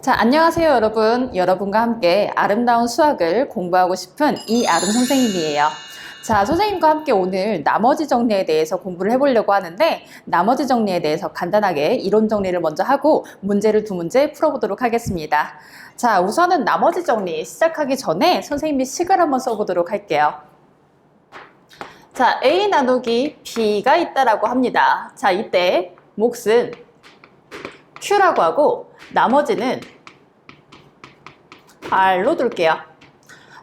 자, 안녕하세요, 여러분. 여러분과 함께 아름다운 수학을 공부하고 싶은 이아름 선생님이에요. 자, 선생님과 함께 오늘 나머지 정리에 대해서 공부를 해보려고 하는데, 나머지 정리에 대해서 간단하게 이론 정리를 먼저 하고 문제를 두 문제 풀어보도록 하겠습니다. 자, 우선은 나머지 정리 시작하기 전에 선생님이 식을 한번 써보도록 할게요. 자, A 나누기 B가 있다라고 합니다. 자, 이때 몫은 Q라고 하고 나머지는 R로 둘게요.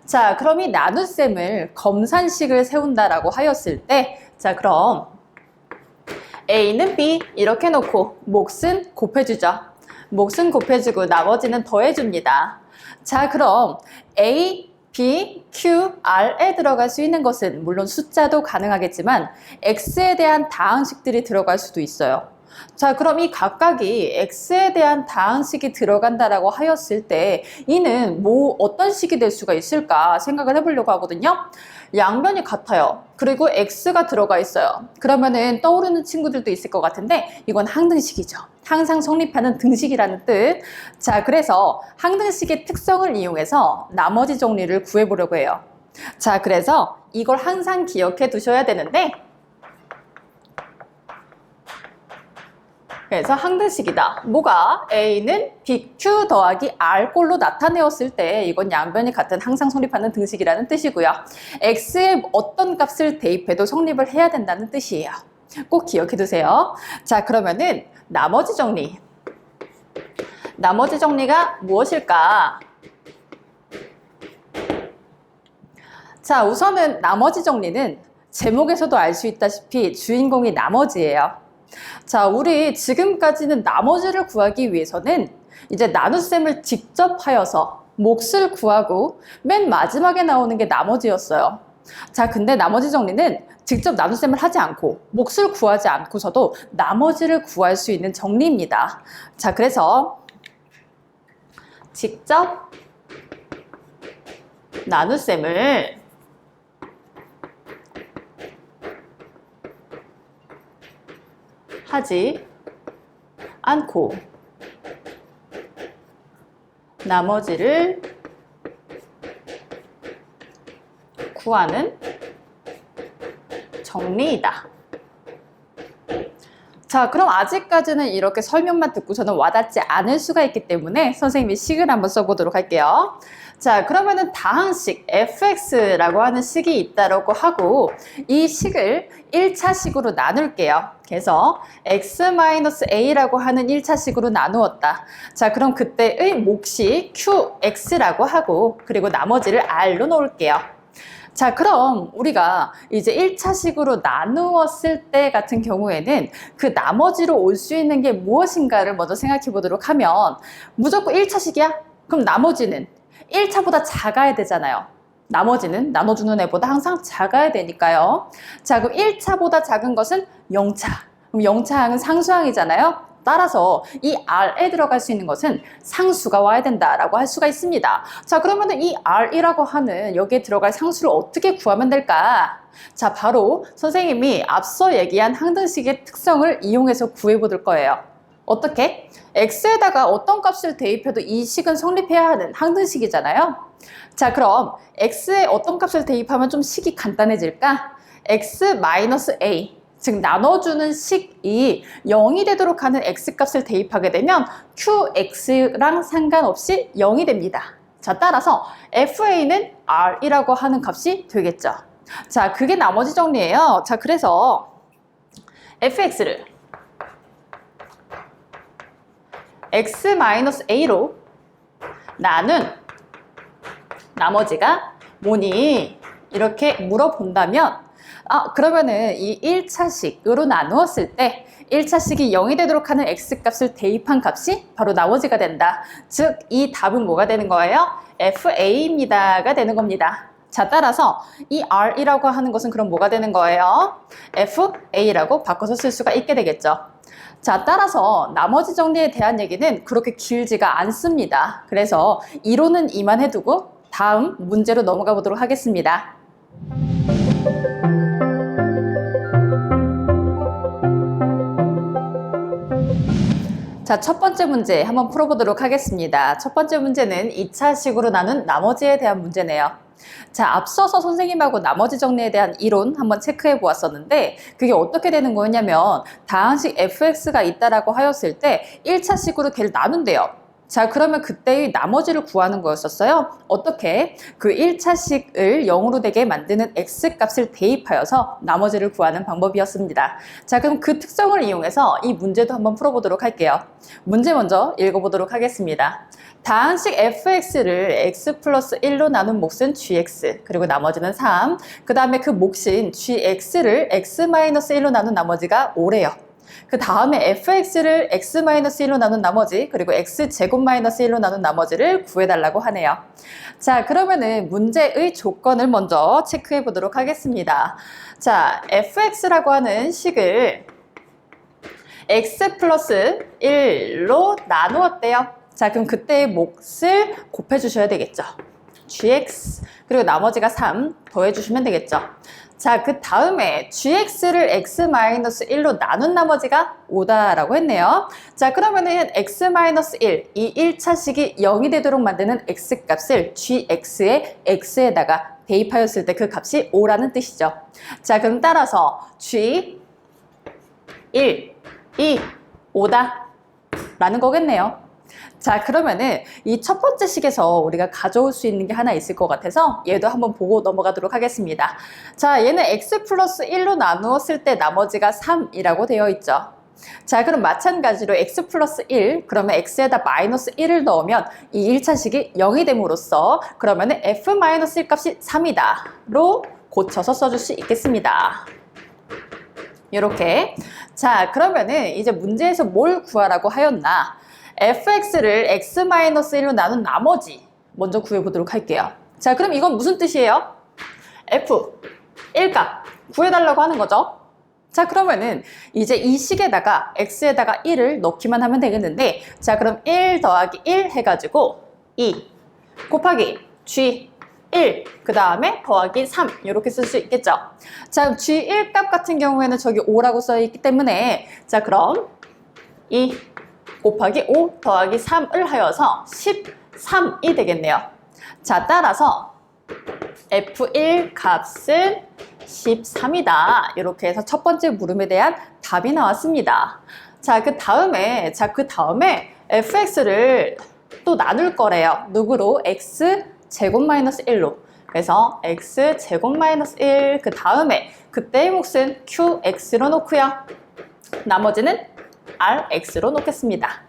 자, 그럼 이 나눗셈을 검산식을 세운다라고 하였을 때, 자, 그럼 A는 B 이렇게 놓고 몫은 곱해주죠. 몫은 곱해주고 나머지는 더해줍니다. 자, 그럼 A, B, Q, R에 들어갈 수 있는 것은 물론 숫자도 가능하겠지만 X에 대한 다항식들이 들어갈 수도 있어요. 자, 그럼 이 각각이 X에 대한 다항식이 들어간다라고 하였을 때 이는 어떤 식이 될 수가 있을까 생각을 해보려고 하거든요. 양변이 같아요. 그리고 X가 들어가 있어요. 그러면은 떠오르는 친구들도 있을 것 같은데 이건 항등식이죠. 항상 성립하는 등식이라는 뜻. 자, 그래서 항등식의 특성을 이용해서 나머지 정리를 구해보려고 해요. 자, 그래서 이걸 항상 기억해 두셔야 되는데, 그래서 항등식이다. 뭐가? A는 BQ 더하기 R꼴로 나타내었을 때 이건 양변이 같은 항상 성립하는 등식이라는 뜻이고요. X에 어떤 값을 대입해도 성립을 해야 된다는 뜻이에요. 꼭 기억해 두세요. 자, 그러면은 나머지 정리. 나머지 정리가 무엇일까? 자, 우선은 나머지 정리는 제목에서도 알 수 있다시피 주인공이 나머지예요. 자, 우리 지금까지는 나머지를 구하기 위해서는 이제 나눗셈을 직접 하여서 몫을 구하고 맨 마지막에 나오는 게 나머지였어요. 자, 근데 나머지 정리는 직접 나눗셈을 하지 않고 몫을 구하지 않고서도 나머지를 구할 수 있는 정리입니다. 자, 그래서 직접 나눗셈을 하지 않고 나머지를 구하는 정리이다. 자, 그럼 아직까지는 이렇게 설명만 듣고서는 와닿지 않을 수가 있기 때문에 선생님이 식을 한번 써보도록 할게요. 자, 그러면은 다항식 fx라고 하는 식이 있다라고 하고 이 식을 1차식으로 나눌게요. 그래서 x-a라고 하는 1차식으로 나누었다. 자, 그럼 그때의 몫이 qx라고 하고 그리고 나머지를 r로 놓을게요. 자, 그럼 우리가 이제 1차식으로 나누었을 때 같은 경우에는 그 나머지로 올 수 있는 게 무엇인가를 먼저 생각해 보도록 하면 무조건 1차식이야? 그럼 나머지는 1차보다 작아야 되잖아요. 나머지는 나눠주는 애보다 항상 작아야 되니까요. 자, 그럼 1차보다 작은 것은 0차. 그럼 0차항은 상수항이잖아요. 따라서 이 R에 들어갈 수 있는 것은 상수가 와야 된다라고 할 수가 있습니다. 자, 그러면은 이 R이라고 하는 여기에 들어갈 상수를 어떻게 구하면 될까? 자, 바로 선생님이 앞서 얘기한 항등식의 특성을 이용해서 구해볼 거예요. 어떻게? X에다가 어떤 값을 대입해도 이 식은 성립해야 하는 항등식이잖아요. 자, 그럼 X에 어떤 값을 대입하면 좀 식이 간단해질까? X-A 즉 나눠주는 식이 0이 되도록 하는 x값을 대입하게 되면 qx랑 상관없이 0이 됩니다. 자, 따라서 fa는 r이라고 하는 값이 되겠죠. 자, 그게 나머지 정리예요. 자, 그래서 fx를 x-a로 나눈 나머지가 뭐니? 이렇게 물어본다면 그러면은 이 1차식으로 나누었을 때 1차식이 0이 되도록 하는 x값을 대입한 값이 바로 나머지가 된다. 즉, 이 답은 뭐가 되는 거예요? fa입니다가 되는 겁니다. 자, 따라서 이 r이라고 하는 것은 그럼 뭐가 되는 거예요? fa라고 바꿔서 쓸 수가 있게 되겠죠. 자, 따라서 나머지 정리에 대한 얘기는 그렇게 길지가 않습니다. 그래서 이론은 이만해두고 다음 문제로 넘어가 보도록 하겠습니다. 자, 첫 번째 문제 한번 풀어보도록 하겠습니다. 첫 번째 문제는 2차식으로 나눈 나머지에 대한 문제네요. 자, 앞서서 선생님하고 나머지 정리에 대한 이론 한번 체크해 보았었는데 그게 어떻게 되는 거였냐면 다항식 fx가 있다라고 하였을 때 1차식으로 걔를 나눈대요. 자, 그러면 그때의 나머지를 구하는 거였었어요. 어떻게? 그 1차식을 0으로 되게 만드는 x값을 대입하여서 나머지를 구하는 방법이었습니다. 자, 그럼 그 특성을 이용해서 이 문제도 한번 풀어보도록 할게요. 문제 먼저 읽어보도록 하겠습니다. 다항식 fx를 x 플러스 1로 나눈 몫은 gx, 그리고 나머지는 3. 그 다음에 그 몫인 gx를 x 마이너스 1로 나눈 나머지가 5래요. 그 다음에 fx를 x-1로 나눈 나머지, 그리고 x제곱-1로 나눈 나머지를 구해달라고 하네요. 자, 그러면은 문제의 조건을 먼저 체크해 보도록 하겠습니다. 자, fx라고 하는 식을 x 플러스 1로 나누었대요. 자, 그럼 그때의 몫을 곱해주셔야 되겠죠. gx, 그리고 나머지가 3 더해주시면 되겠죠. 자, 그 다음에 gx를 x-1로 나눈 나머지가 5다라고 했네요. 자, 그러면은 x-1, 이 1차식이 0이 되도록 만드는 x값을 gx의 x에다가 대입하였을 때 그 값이 5라는 뜻이죠. 자, 그럼 따라서 g 1, 2, 5다 라는 거겠네요. 자, 그러면은 이 첫 번째 식에서 우리가 가져올 수 있는 게 하나 있을 것 같아서 얘도 한번 보고 넘어가도록 하겠습니다. 자, 얘는 x 플러스 1로 나누었을 때 나머지가 3이라고 되어 있죠. 자, 그럼 마찬가지로 x 플러스 1, 그러면 x에다 마이너스 1을 넣으면 이 1차식이 0이 됨으로써 그러면은 f-1 값이 3이다 로 고쳐서 써줄 수 있겠습니다. 이렇게. 자, 그러면은 이제 문제에서 뭘 구하라고 하였나? fx를 x-1로 나눈 나머지 먼저 구해보도록 할게요. 자, 그럼 이건 무슨 뜻이에요? f 1값 구해달라고 하는 거죠. 자, 그러면은 이제 이 식에다가 x에다가 1을 넣기만 하면 되겠는데, 자, 그럼 1 더하기 1 해가지고 2 곱하기 g 1, 그 다음에 더하기 3 이렇게 쓸 수 있겠죠. 자, g1 값 같은 경우에는 저기 5라고 써있기 때문에, 자, 그럼 2 곱하기 5 더하기 3을 하여서 13이 되겠네요. 자, 따라서 f1 값은 13이다. 이렇게 해서 첫 번째 물음에 대한 답이 나왔습니다. 자, 그 다음에 fx를 또 나눌 거래요. 누구로? x제곱-1로. 그래서 x제곱-1, 그 다음에 그때의 몫은 qx로 놓고요. 나머지는 rx로 놓겠습니다.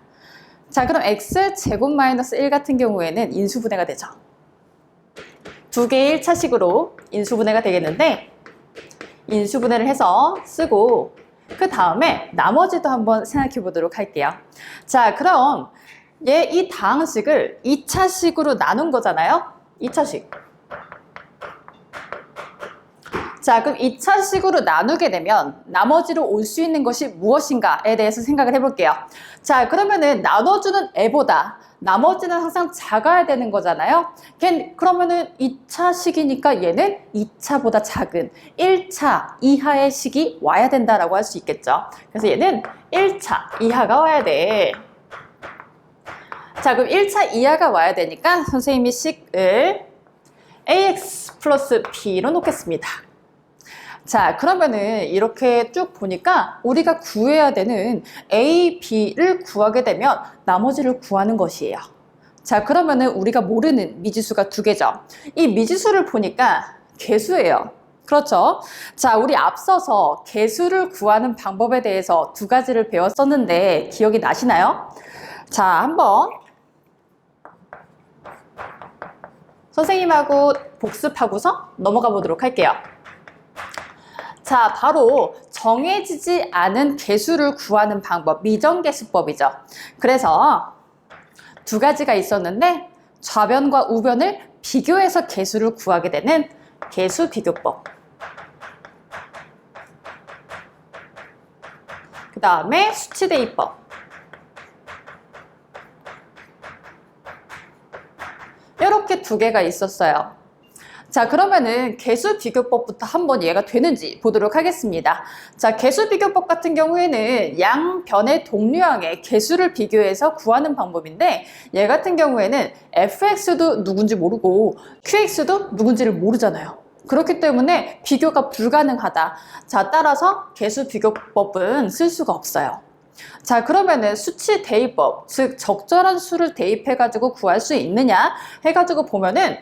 자, 그럼 x제곱-1 같은 경우에는 인수분해가 되죠. 두 개의 1차식으로 인수분해가 되겠는데, 인수분해를 해서 쓰고 그 다음에 나머지도 한번 생각해 보도록 할게요. 자, 그럼 이 다항식을 2차식으로 나눈 거잖아요. 2차식. 자, 그럼 2차식으로 나누게 되면 나머지로 올 수 있는 것이 무엇인가에 대해서 생각을 해볼게요. 자, 그러면은 나눠주는 애보다 나머지는 항상 작아야 되는 거잖아요. 그러면은 2차식이니까 얘는 2차보다 작은 1차 이하의 식이 와야 된다라고 할 수 있겠죠. 그래서 얘는 1차 이하가 와야 돼. 자, 그럼 1차 이하가 와야 되니까 선생님이 식을 ax 플러스 b로 놓겠습니다. 자, 그러면은 이렇게 쭉 보니까 우리가 구해야 되는 a, b를 구하게 되면 나머지를 구하는 것이에요. 자, 그러면은 우리가 모르는 미지수가 두 개죠. 이 미지수를 보니까 개수예요. 그렇죠? 자, 우리 앞서서 개수를 구하는 방법에 대해서 두 가지를 배웠었는데 기억이 나시나요? 자, 한번 선생님하고 복습하고서 넘어가 보도록 할게요. 자, 바로 정해지지 않은 개수를 구하는 방법, 미정개수법이죠. 그래서 두 가지가 있었는데 좌변과 우변을 비교해서 개수를 구하게 되는 개수비교법. 그 다음에 수치대입법. 이렇게 두 개가 있었어요. 자, 그러면은 개수 비교법부터 한번 이해가 되는지 보도록 하겠습니다. 자, 개수 비교법 같은 경우에는 양변의 동류항의 개수를 비교해서 구하는 방법인데, 얘 같은 경우에는 fx도 누군지 모르고 qx도 누군지를 모르잖아요. 그렇기 때문에 비교가 불가능하다. 자, 따라서 개수 비교법은 쓸 수가 없어요. 자, 그러면은 수치 대입법, 즉 적절한 수를 대입해가지고 구할 수 있느냐 해가지고 보면은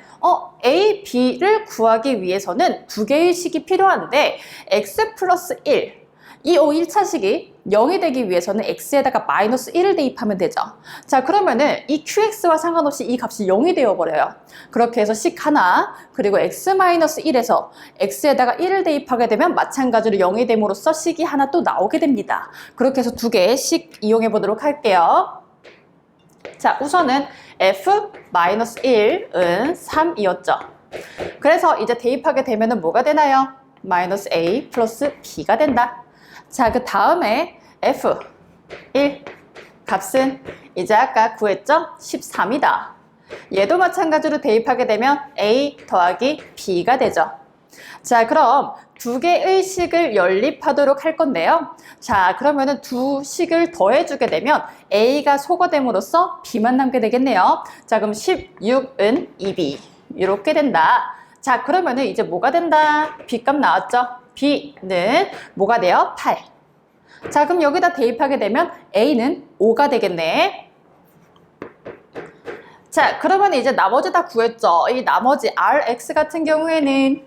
A, B를 구하기 위해서는 두 개의 식이 필요한데 x 플러스 1, 이 1차 식이 0이 되기 위해서는 x에다가 마이너스 1을 대입하면 되죠. 자, 그러면은 이 qx와 상관없이 이 값이 0이 되어버려요. 그렇게 해서 식 하나, 그리고 x 마이너스 1에서 x에다가 1을 대입하게 되면 마찬가지로 0이 됨으로써 식이 하나 또 나오게 됩니다. 그렇게 해서 두 개의 식 이용해 보도록 할게요. 자, 우선은 f-1은 3이었죠. 그래서 이제 대입하게 되면은 뭐가 되나요? 마이너스 a 플러스 b가 된다. 자, 그 다음에 f1 값은 이제 아까 구했죠? 13이다. 얘도 마찬가지로 대입하게 되면 a 더하기 b가 되죠. 자, 그럼 두 개의 식을 연립하도록 할 건데요. 자, 그러면은 두 식을 더해주게 되면 a가 소거됨으로써 b만 남게 되겠네요. 자, 그럼 16은 2b 이렇게 된다. 자, 그러면은 이제 뭐가 된다? b값 나왔죠? b는 뭐가 돼요? 8. 자, 그럼 여기다 대입하게 되면 a는 5가 되겠네. 자, 그러면 이제 나머지 다 구했죠? 이 나머지 rx 같은 경우에는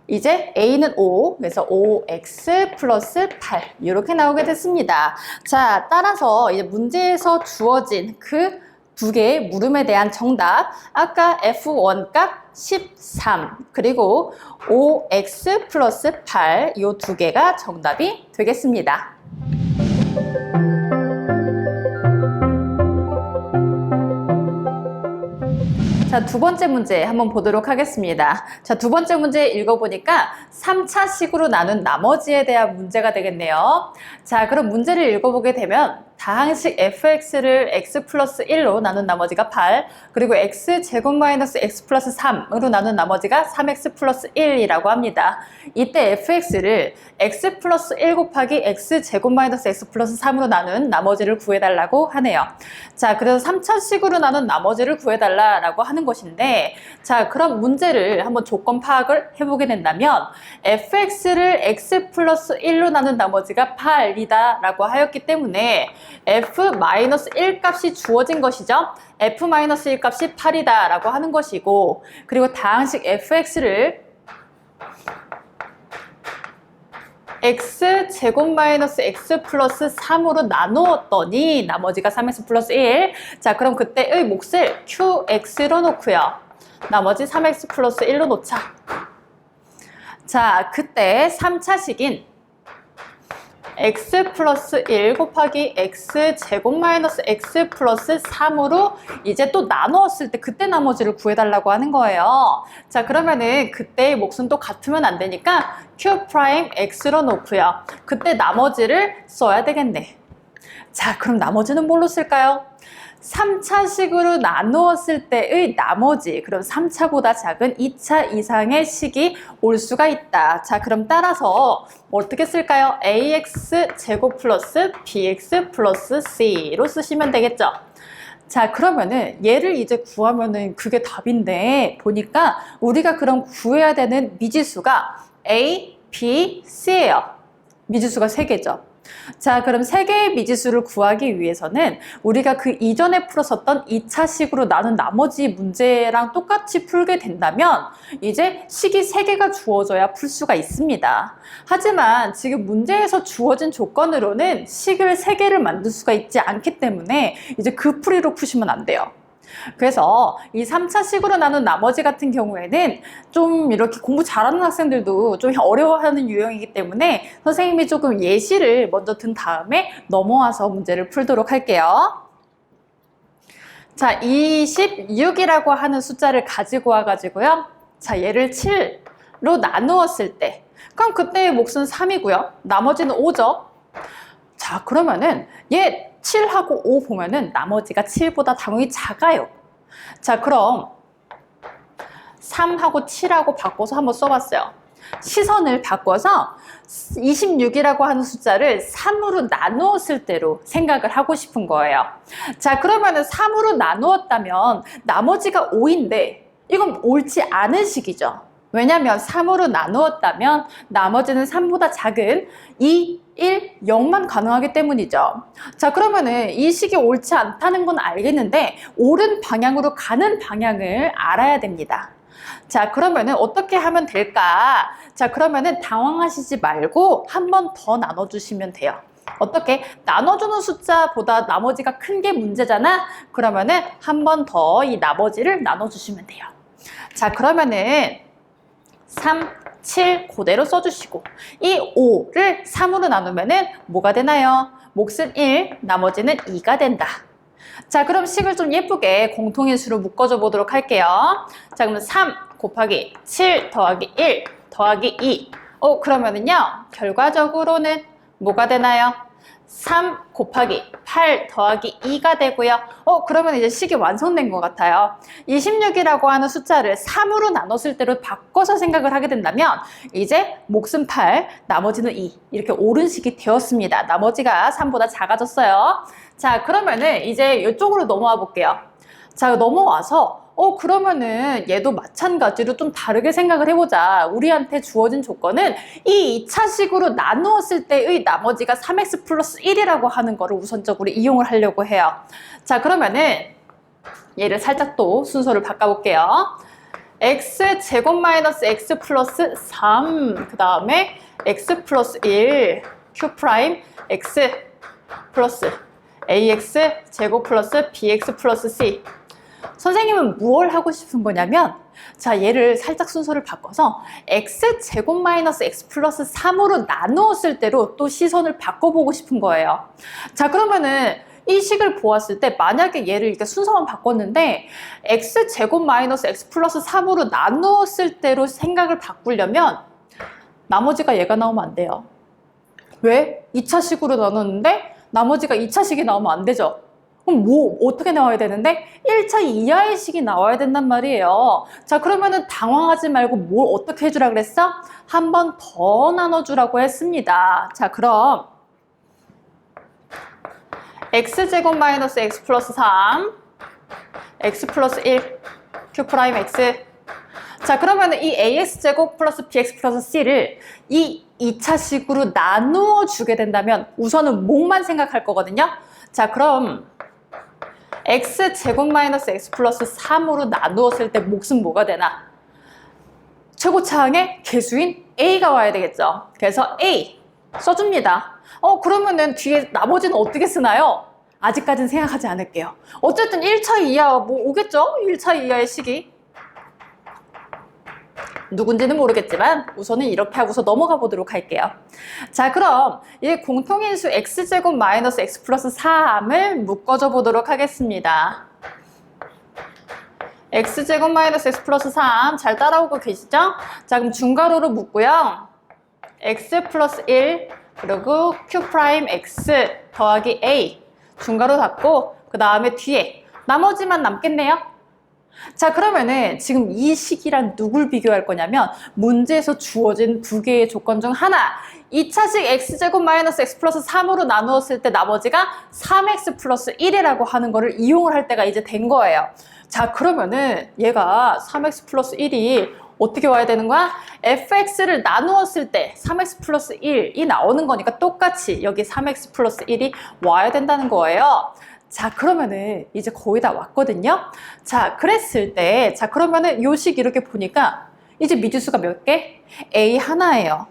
이제 a는 5, 그래서 5x 플러스 8 이렇게 나오게 됐습니다. 자, 따라서 이제 문제에서 주어진 그 두 개의 물음에 대한 정답, 아까 f1 값 13 그리고 5x 플러스 8 이 두 개가 정답이 되겠습니다. 자, 두 번째 문제 한번 보도록 하겠습니다. 자, 두 번째 문제 읽어보니까 3차식으로 나눈 나머지에 대한 문제가 되겠네요. 자, 그럼 문제를 읽어보게 되면 다항식 fx를 x 플러스 1로 나눈 나머지가 8, 그리고 x 제곱 마이너스 x 플러스 3으로 나눈 나머지가 3x 플러스 1이라고 합니다. 이때 fx를 x 플러스 1 곱하기 x 제곱 마이너스 x 플러스 3으로 나눈 나머지를 구해달라고 하네요. 자, 그래서 3차식으로 나눈 나머지를 구해달라고 하는 것인데, 자, 그럼 문제를 한번 조건 파악을 해보게 된다면 fx를 x 플러스 1로 나눈 나머지가 8이다 라고 하였기 때문에 f-1 값이 주어진 것이죠. f-1 값이 8이다 라고 하는 것이고, 그리고 다항식 fx를 x 제곱 마이너스 x 플러스 3으로 나누었더니 나머지가 3x 플러스 1. 자, 그럼 그때의 몫을 qx로 놓고요. 나머지 3x 플러스 1로 놓자. 자, 그때 3차식인 x 플러스 1 곱하기 x 제곱 마이너스 x 플러스 3으로 이제 또 나누었을 때 그때 나머지를 구해달라고 하는 거예요. 자, 그러면은 그때의 몫은 또 같으면 안 되니까 q 프라임 x로 놓고요. 그때 나머지를 써야 되겠네. 자, 그럼 나머지는 뭘로 쓸까요? 3차식으로 나누었을 때의 나머지, 그럼 3차보다 작은 2차 이상의 식이 올 수가 있다. 자, 그럼 따라서 어떻게 쓸까요? ax 제곱 플러스 bx 플러스 c로 쓰시면 되겠죠. 자, 그러면은 얘를 이제 구하면은 그게 답인데, 보니까 우리가 그럼 구해야 되는 미지수가 a, b, c예요. 미지수가 3개죠. 자, 그럼 3개의 미지수를 구하기 위해서는 우리가 그 이전에 풀었었던 2차식으로 나눈 나머지 문제랑 똑같이 풀게 된다면 이제 식이 3개가 주어져야 풀 수가 있습니다. 하지만 지금 문제에서 주어진 조건으로는 식을 3개를 만들 수가 있지 않기 때문에 이제 그 풀이로 푸시면 안 돼요. 그래서 이 3차식으로 나눈 나머지 같은 경우에는 좀 이렇게 공부 잘하는 학생들도 좀 어려워하는 유형이기 때문에 선생님이 조금 예시를 먼저 든 다음에 넘어와서 문제를 풀도록 할게요. 자, 26이라고 하는 숫자를 가지고 와가지고요. 자, 얘를 7로 나누었을 때, 그럼 그때의 몫은 3이고요. 나머지는 5죠. 자, 그러면은 얘 7하고 5 보면은 나머지가 7보다 당연히 작아요. 자, 그럼 3하고 7하고 바꿔서 한번 써봤어요. 시선을 바꿔서 26이라고 하는 숫자를 3으로 나누었을 때로 생각을 하고 싶은 거예요. 자, 그러면은 3으로 나누었다면 나머지가 5인데 이건 옳지 않은 식이죠. 왜냐면 3으로 나누었다면 나머지는 3보다 작은 2, 1, 0만 가능하기 때문이죠. 자, 그러면은 이 식이 옳지 않다는 건 알겠는데 옳은 방향으로 가는 방향을 알아야 됩니다. 자, 그러면은 어떻게 하면 될까? 자, 그러면은 당황하시지 말고 한 번 더 나눠주시면 돼요. 어떻게? 나눠주는 숫자보다 나머지가 큰 게 문제잖아? 그러면은 한 번 더 이 나머지를 나눠주시면 돼요. 자, 그러면은 3, 7 그대로 써주시고 이 5를 3으로 나누면은 뭐가 되나요? 몫은 1, 나머지는 2가 된다. 자, 그럼 식을 좀 예쁘게 공통인수로 묶어줘 보도록 할게요. 자, 그러면 3 곱하기 7 더하기 1 더하기 2. 그러면은요, 결과적으로는 뭐가 되나요? 3 곱하기 8 더하기 2가 되고요. 그러면 이제 식이 완성된 것 같아요. 26이라고 하는 숫자를 3으로 나눴을 때로 바꿔서 생각을 하게 된다면 이제 몫은 8, 나머지는 2 이렇게 옳은 식이 되었습니다. 나머지가 3보다 작아졌어요. 자, 그러면은 이제 이쪽으로 넘어와 볼게요. 자, 넘어와서 그러면은 얘도 마찬가지로 좀 다르게 생각을 해보자. 우리한테 주어진 조건은 이 2차식으로 나누었을 때의 나머지가 3x 플러스 1이라고 하는 거를 우선적으로 이용을 하려고 해요. 자, 그러면은 얘를 살짝 또 순서를 바꿔볼게요. x 제곱 마이너스 x 플러스 3, 그 다음에 x 플러스 1, q 프라임 x 플러스 ax 제곱 플러스 bx 플러스 c. 선생님은 무엇을 하고 싶은 거냐면, 자, 얘를 살짝 순서를 바꿔서 x 제곱 마이너스 x 플러스 3으로 나누었을 때로 또 시선을 바꿔보고 싶은 거예요. 자, 그러면은 이 식을 보았을 때 만약에 얘를 이렇게 순서만 바꿨는데 x 제곱 마이너스 x 플러스 3으로 나누었을 때로 생각을 바꾸려면 나머지가 얘가 나오면 안 돼요. 왜? 2차식으로 나눴는데 나머지가 2차식이 나오면 안 되죠. 그럼 뭐 어떻게 나와야 되는데 1차 이하의 식이 나와야 된단 말이에요. 자, 그러면은 당황하지 말고 뭘 어떻게 해주라 그랬어? 한 번 더 나눠주라고 했습니다. 자, 그럼 x제곱 마이너스 x 플러스 3 x 플러스 1 q 프라임 x. 자, 그러면 이 ax제곱 플러스 bx 플러스 c를 이 2차식으로 나누어 주게 된다면 우선은 몫만 생각할 거거든요. 자, 그럼 x제곱 마이너스 x 플러스 3으로 나누었을 때 몫은 뭐가 되나? 최고차항의 개수인 a가 와야 되겠죠. 그래서 a 써줍니다. 그러면은 뒤에 나머지는 어떻게 쓰나요? 아직까지는 생각하지 않을게요. 어쨌든 1차 이하 뭐 오겠죠? 1차 이하의 식이. 누군지는 모르겠지만 우선은 이렇게 하고서 넘어가 보도록 할게요. 자, 그럼 이 공통인수 x제곱 마이너스 x 플러스 3을 묶어줘 보도록 하겠습니다. x제곱 마이너스 x 플러스 3 잘 따라오고 계시죠? 자, 그럼 중괄호로 묶고요. x 플러스 1 그리고 q 프라임 x 더하기 a 중괄호 닫고 그 다음에 뒤에 나머지만 남겠네요. 자, 그러면은 지금 이 식이랑 누굴 비교할 거냐면 문제에서 주어진 두 개의 조건 중 하나, 2차식 x제곱 마이너스 x 플러스 3으로 나누었을 때 나머지가 3x 플러스 1이라고 하는 거를 이용을 할 때가 이제 된 거예요. 자, 그러면은 얘가 3x 플러스 1이 어떻게 와야 되는 거야? fx를 나누었을 때 3x 플러스 1이 나오는 거니까 똑같이 여기 3x 플러스 1이 와야 된다는 거예요. 자, 그러면은 이제 거의 다 왔거든요. 자, 그랬을 때, 자, 그러면은 요 식 이렇게 보니까 이제 미지수가 몇 개? A 하나예요.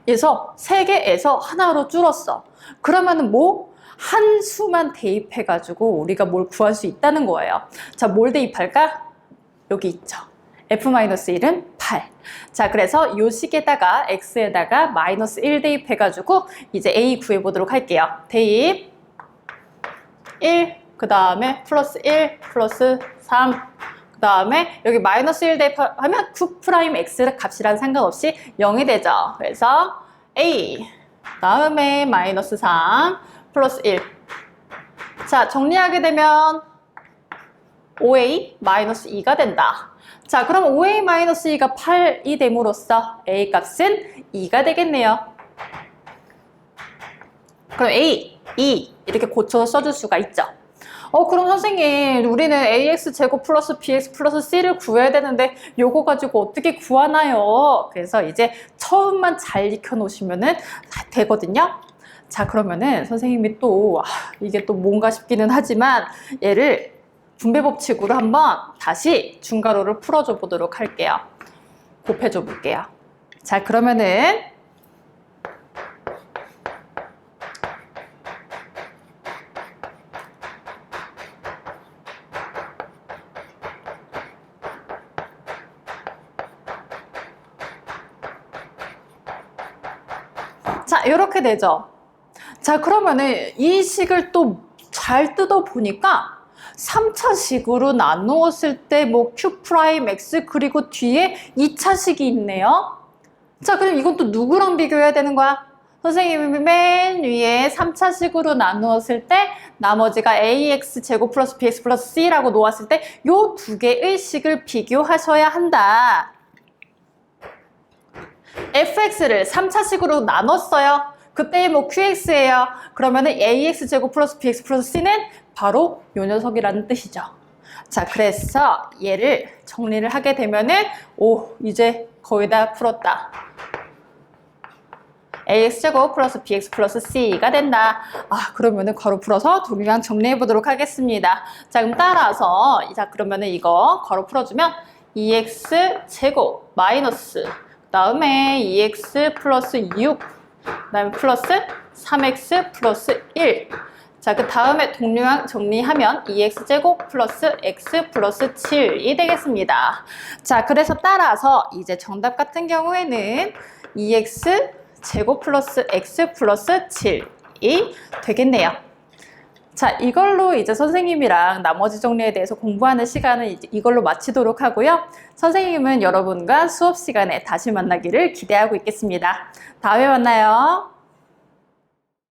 그래서 3개에서 하나로 줄었어. 그러면은 뭐? 한 수만 대입해가지고 우리가 뭘 구할 수 있다는 거예요. 자, 뭘 대입할까? 여기 있죠. f-1은 8. 자, 그래서 요 식에다가 x에다가 마이너스 1 대입해가지고 이제 a 구해보도록 할게요. 대입 1, 그 다음에 플러스 1, 플러스 3, 그 다음에 여기 마이너스 1 대입하면 q 프라임 x 값이랑 상관없이 0이 되죠. 그래서 a, 다음에 마이너스 3, 플러스 1. 자, 정리하게 되면 5a-2가 된다. 자, 그럼 5a-2가 8이 됨으로써 a 값은 2가 되겠네요. 그럼 a, 2 이렇게 고쳐서 써줄 수가 있죠. 그럼 선생님, 우리는 ax 제곱 플러스 bx 플러스 c를 구해야 되는데 요거 가지고 어떻게 구하나요? 그래서 이제 처음만 잘 익혀 놓으시면은 되거든요. 자, 그러면은 선생님이 또 이게 또 뭔가 싶기는 하지만 얘를 분배 법칙으로 한번 다시 중괄호를 풀어줘 보도록 할게요. 곱해줘 볼게요. 자, 그러면은 자, 이렇게 되죠. 자, 그러면은 이 식을 또 잘 뜯어 보니까 3차식으로 나누었을 때 뭐 Q'X 그리고 뒤에 2차식이 있네요. 자, 그럼 이건 또 누구랑 비교해야 되는 거야? 선생님이 맨 위에 3차식으로 나누었을 때 나머지가 ax 제곱 플러스 bx 플러스 c라고 놓았을 때 요 두 개의 식을 비교하셔야 한다. fx를 3차식으로 나눴어요. 그때 뭐 qx예요. 그러면은 ax 제곱 플러스 bx 플러스 c는 바로 요 녀석이라는 뜻이죠. 자, 그래서 얘를 정리를 하게 되면은 이제 거의 다 풀었다. ax 제곱 플러스 bx 플러스 c가 된다. 그러면은 괄호 풀어서 동일랑 정리해 보도록 하겠습니다. 자, 그럼 따라서 그러면은 이거 괄호 풀어주면 2x 제곱 마이너스 그다음에 2x 플러스 6 그다음에 플러스 3x 플러스 1. 자, 그 다음에 동류항 정리하면 2x제곱 플러스 x 플러스 7이 되겠습니다. 자, 그래서 따라서 이제 정답 같은 경우에는 2x제곱 플러스 x 플러스 7이 되겠네요. 자, 이걸로 이제 선생님이랑 나머지 정리에 대해서 공부하는 시간은 이제 이걸로 마치도록 하고요. 선생님은 여러분과 수업 시간에 다시 만나기를 기대하고 있겠습니다. 다음에 만나요.